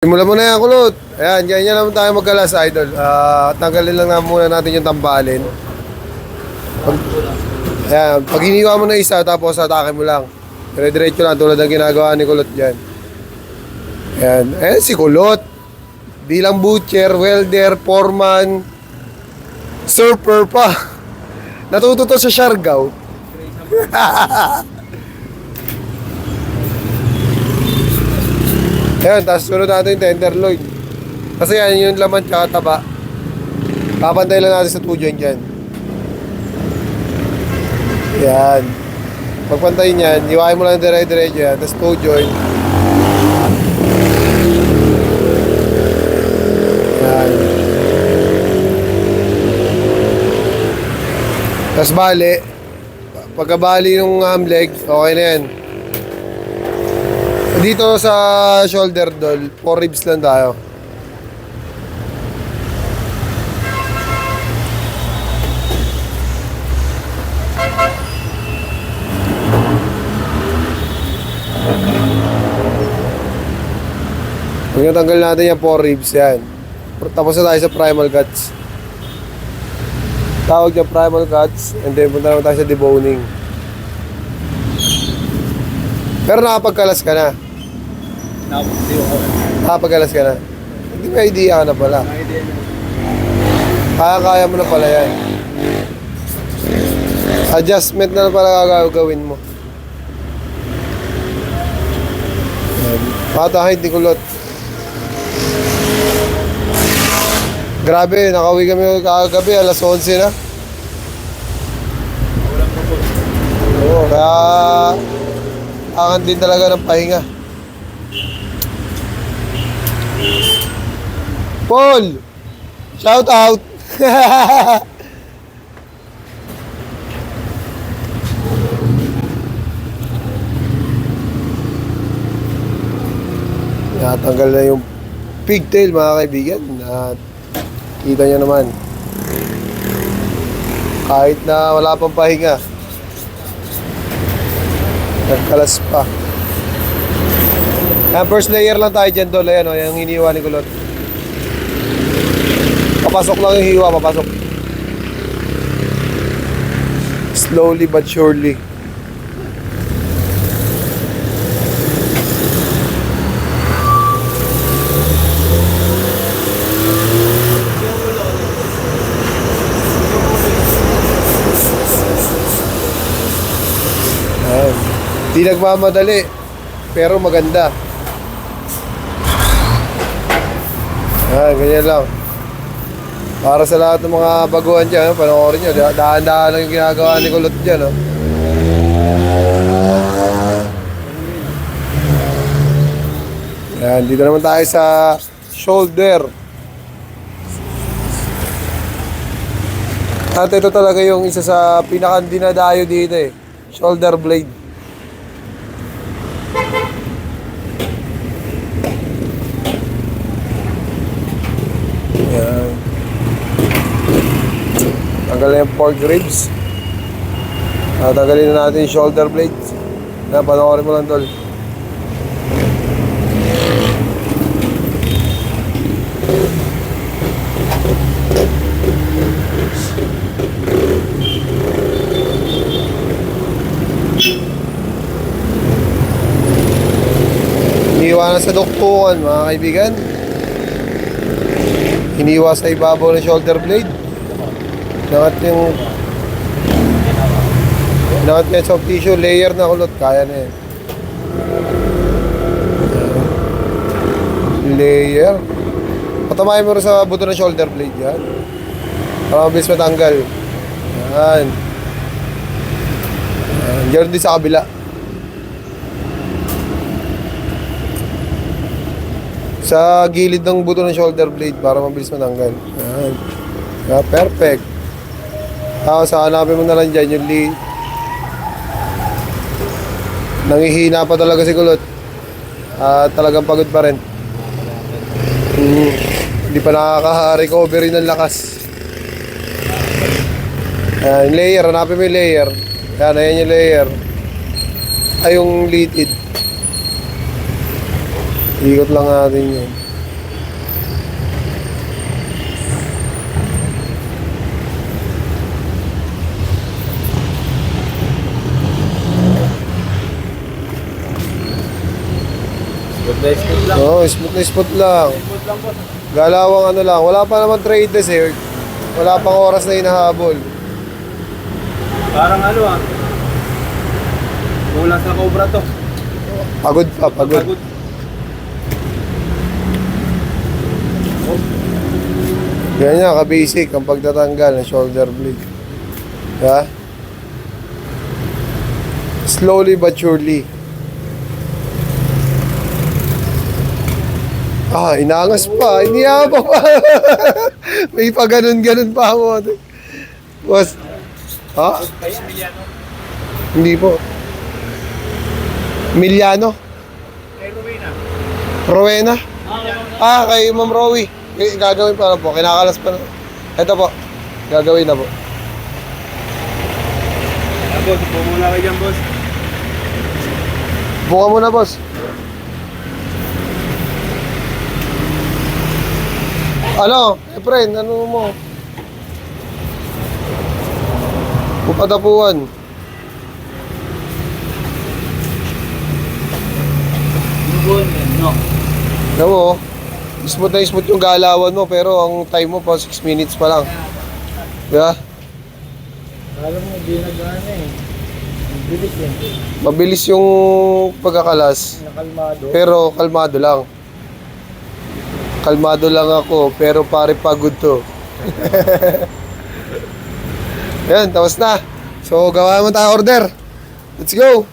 Simulan mo na yan, kulot. Ayan, ganyan naman tayo magkalas, idol. Tanggalin lang na muna natin yung tambalin. Pag hiniwa mo na isa, tapos atake mo lang. Dire-diretso lang, tulad ng ginagawa ni Kulot dyan. Ayan si Kulot. Bilang butcher, welder, foreman, surfer pa. Natuto to sa Siargao. Ayan, tapos sunod natin yung tenderloin. Kasi yan, yung laman tsaka taba. Papantay lang natin sa 2 joint yan. Yan. Pagpantay niyan, iwain mo lang dire-diretso yan. Tapos 2 joint. Yan. Tapos bali. Pagkabali yung leg, okay na yan. Dito sa shoulder doll, 4 ribs lang tayo. Pag natanggal natin yung 4 ribs yan. Tapos na tayo sa primal cuts. Tawag niya primal cuts, and then punta naman tayo sa deboning. Pero nakapagkalas ka na. Nakapagkalas ka na. Hindi may idea ka na pala. Kaya mo na pala yan. Adjustment na pala gagawin mo. Patahid ni Kulot. Grabe, nakauwi kami kagabi, alas 11 na. Oo, kaya angan din talaga ng pahinga. Paul! Shout out! Natanggal na yung pigtail, mga kaibigan. At kita nyo naman, kahit na wala pang pahinga, nagkalas pa. Yan, first layer lang tayo dyan, Dol. Ayan, yung hiniwa ni Kulot. Papasok lang yung hiwa, papasok. Slowly but surely. Di nagmamadali, pero maganda. Ganyan lang. Para sa lahat ng mga baguhan dyan, panoorin nyo, dahan-dahan lang yung ginagawa ni Kulot dyan. Yan, dito naman tayo sa shoulder. At ito talaga yung isa sa pinaka-dinadayo dito eh. Shoulder blade. Yan. Tanggalin yung pork ribs. Tanggalin na natin yung shoulder blades. Yan, panoorin mo lang, Tol. Iniwa na sa duktungan, mga kaibigan. Iniwa sa ibabaw ng shoulder blade. Nangat yung soft tissue layer na Kulot. Kaya na yan. Layer. Patamayin mo rin sa buto ng shoulder blade yan. Para mabilis matanggal. Yan. Diyan din sa kabila. Sa gilid ng buto ng shoulder blade para mabilis matanggal. Yan. Perfect. Tapos hanapin mo na lang dyan yung nangihina pa talaga si Kulot. Talagang pagod pa rin. Hindi pa nakaka-recovery ng lakas. Yung layer, hanapin mo yung layer. Ayan yung layer. Ay, yung litid. Ikot lang natin yun. Smooth lang. Oo, smooth na smooth lang. Smooth lang boss. Galawang ano lang. Wala pa naman trades eh. Wala pang oras na hinahabol. Parang ano ah. Kulang sa Cobra to. Pagod pa, pagod. Pagod. Ganyan, ka-basic ang pagtatanggal ng shoulder blade. Ha? Slowly but surely. Ah, inangas pa. Iniyaba pa. May pa ganun-ganun pa ako. Boss. Ha? Kaya Emiliano. Hindi po. Miliano? Kay Rowena. Rowena? Ah, kay Ma'am Rowie. Gagawin pa na po. Kinakalas pa na. Ito po. Gagawin na po. Ah, boss, pumula kayo dyan, boss. Buka mo na, boss. Ano? Efren, ano mo? Pupadapuan. No. Alam mo, smooth na smooth yung galawan mo, pero ang time mo pa 6 minutes pa lang. Diba? Alam mo, hindi nag-ano eh. Bilis eh. Mabilis yung pagkakalas, Nakalmado. pero kalmado lang. Kalmado lang ako, pero pare pagod to. Yan, tapos na. So, gawa mo tayo order. Let's go!